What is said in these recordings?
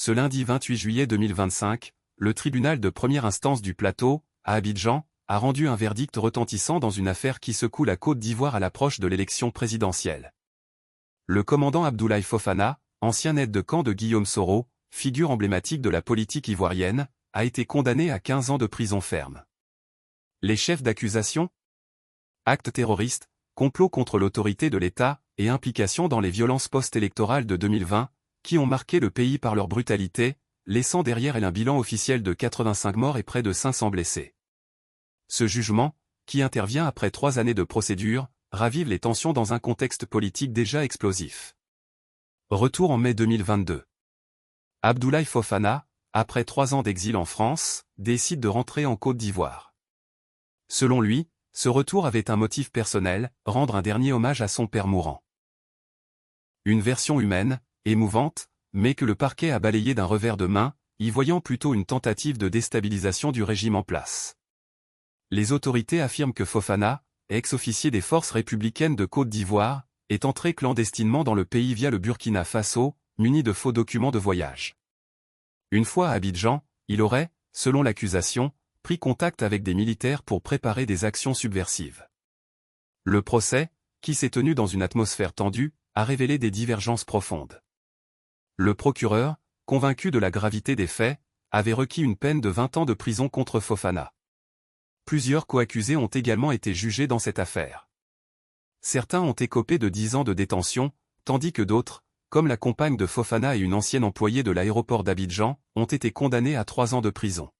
Ce lundi 28 juillet 2025, le tribunal de première instance du Plateau, à Abidjan, a rendu un verdict retentissant dans une affaire qui secoue la Côte d'Ivoire à l'approche de l'élection présidentielle. Le commandant Abdoulaye Fofana, ancien aide de camp de Guillaume Soro, figure emblématique de la politique ivoirienne, a été condamné à 15 ans de prison ferme. Les chefs d'accusation? Actes terroristes, complot contre l'autorité de l'État et implication dans les violences post-électorales de 2020, qui ont marqué le pays par leur brutalité, laissant derrière elle un bilan officiel de 85 morts et près de 500 blessés. Ce jugement, qui intervient après 3 années de procédure, ravive les tensions dans un contexte politique déjà explosif. Retour en mai 2022. Abdoulaye Fofana, après 3 ans d'exil en France, décide de rentrer en Côte d'Ivoire. Selon lui, ce retour avait un motif personnel, rendre un dernier hommage à son père mourant. Une version humaine, émouvante, mais que le parquet a balayée d'un revers de main, y voyant plutôt une tentative de déstabilisation du régime en place. Les autorités affirment que Fofana, ex-officier des forces républicaines de Côte d'Ivoire, est entré clandestinement dans le pays via le Burkina Faso, muni de faux documents de voyage. Une fois à Abidjan, il aurait, selon l'accusation, pris contact avec des militaires pour préparer des actions subversives. Le procès, qui s'est tenu dans une atmosphère tendue, a révélé des divergences profondes. Le procureur, convaincu de la gravité des faits, avait requis une peine de 20 ans de prison contre Fofana. Plusieurs coaccusés ont également été jugés dans cette affaire. Certains ont écopé de 10 ans de détention, tandis que d'autres, comme la compagne de Fofana et une ancienne employée de l'aéroport d'Abidjan, ont été condamnés à 3 ans de prison.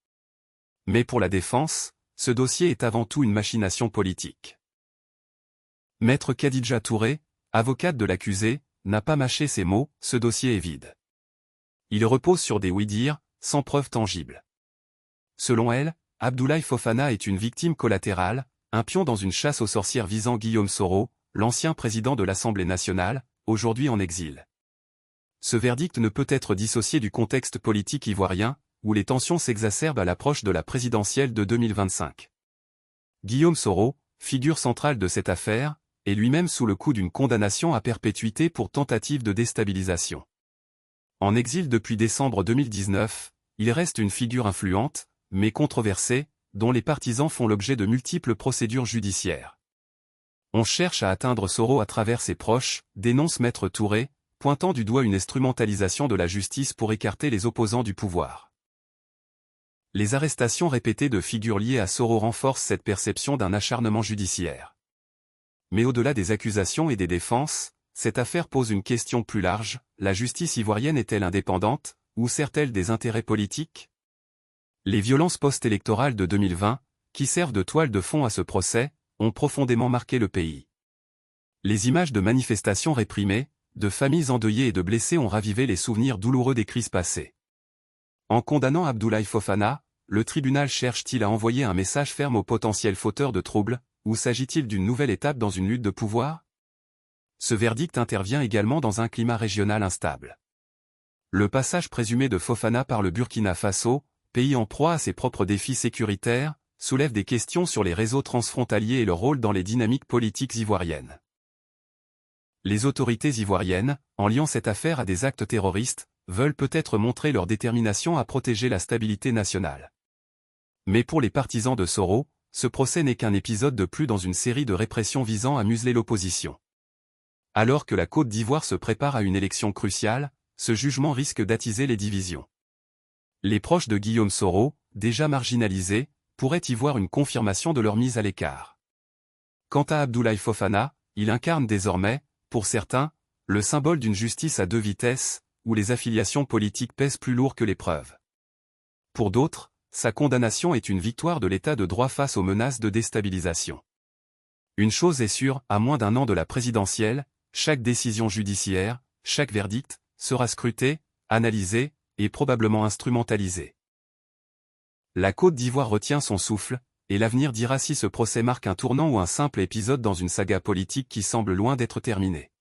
Mais pour la défense, ce dossier est avant tout une machination politique. Maître Khadija Touré, avocate de l'accusé, n'a pas mâché ses mots, ce dossier est vide. Il repose sur des oui-dire, sans preuve tangible. Selon elle, Abdoulaye Fofana est une victime collatérale, un pion dans une chasse aux sorcières visant Guillaume Soro, l'ancien président de l'Assemblée nationale, aujourd'hui en exil. Ce verdict ne peut être dissocié du contexte politique ivoirien, où les tensions s'exacerbent à l'approche de la présidentielle de 2025. Guillaume Soro, figure centrale de cette affaire, est lui-même sous le coup d'une condamnation à perpétuité pour tentative de déstabilisation. En exil depuis décembre 2019, il reste une figure influente, mais controversée, dont les partisans font l'objet de multiples procédures judiciaires. On cherche à atteindre Soro à travers ses proches, dénonce Maître Touré, pointant du doigt une instrumentalisation de la justice pour écarter les opposants du pouvoir. Les arrestations répétées de figures liées à Soro renforcent cette perception d'un acharnement judiciaire. Mais au-delà des accusations et des défenses, cette affaire pose une question plus large: la justice ivoirienne est-elle indépendante, ou sert-elle des intérêts politiques? Les violences post-électorales de 2020, qui servent de toile de fond à ce procès, ont profondément marqué le pays. Les images de manifestations réprimées, de familles endeuillées et de blessés ont ravivé les souvenirs douloureux des crises passées. En condamnant Abdoulaye Fofana, le tribunal cherche-t-il à envoyer un message ferme aux potentiels fauteurs de troubles, ou s'agit-il d'une nouvelle étape dans une lutte de pouvoir? Ce verdict intervient également dans un climat régional instable. Le passage présumé de Fofana par le Burkina Faso, pays en proie à ses propres défis sécuritaires, soulève des questions sur les réseaux transfrontaliers et leur rôle dans les dynamiques politiques ivoiriennes. Les autorités ivoiriennes, en liant cette affaire à des actes terroristes, veulent peut-être montrer leur détermination à protéger la stabilité nationale. Mais pour les partisans de Soro, ce procès n'est qu'un épisode de plus dans une série de répressions visant à museler l'opposition. Alors que la Côte d'Ivoire se prépare à une élection cruciale, ce jugement risque d'attiser les divisions. Les proches de Guillaume Soro, déjà marginalisés, pourraient y voir une confirmation de leur mise à l'écart. Quant à Abdoulaye Fofana, il incarne désormais, pour certains, le symbole d'une justice à 2 vitesses, où les affiliations politiques pèsent plus lourd que les preuves. Pour d'autres, sa condamnation est une victoire de l'état de droit face aux menaces de déstabilisation. Une chose est sûre, à moins d'1 an de la présidentielle, chaque décision judiciaire, chaque verdict, sera scruté, analysé, et probablement instrumentalisé. La Côte d'Ivoire retient son souffle, et l'avenir dira si ce procès marque un tournant ou un simple épisode dans une saga politique qui semble loin d'être terminée.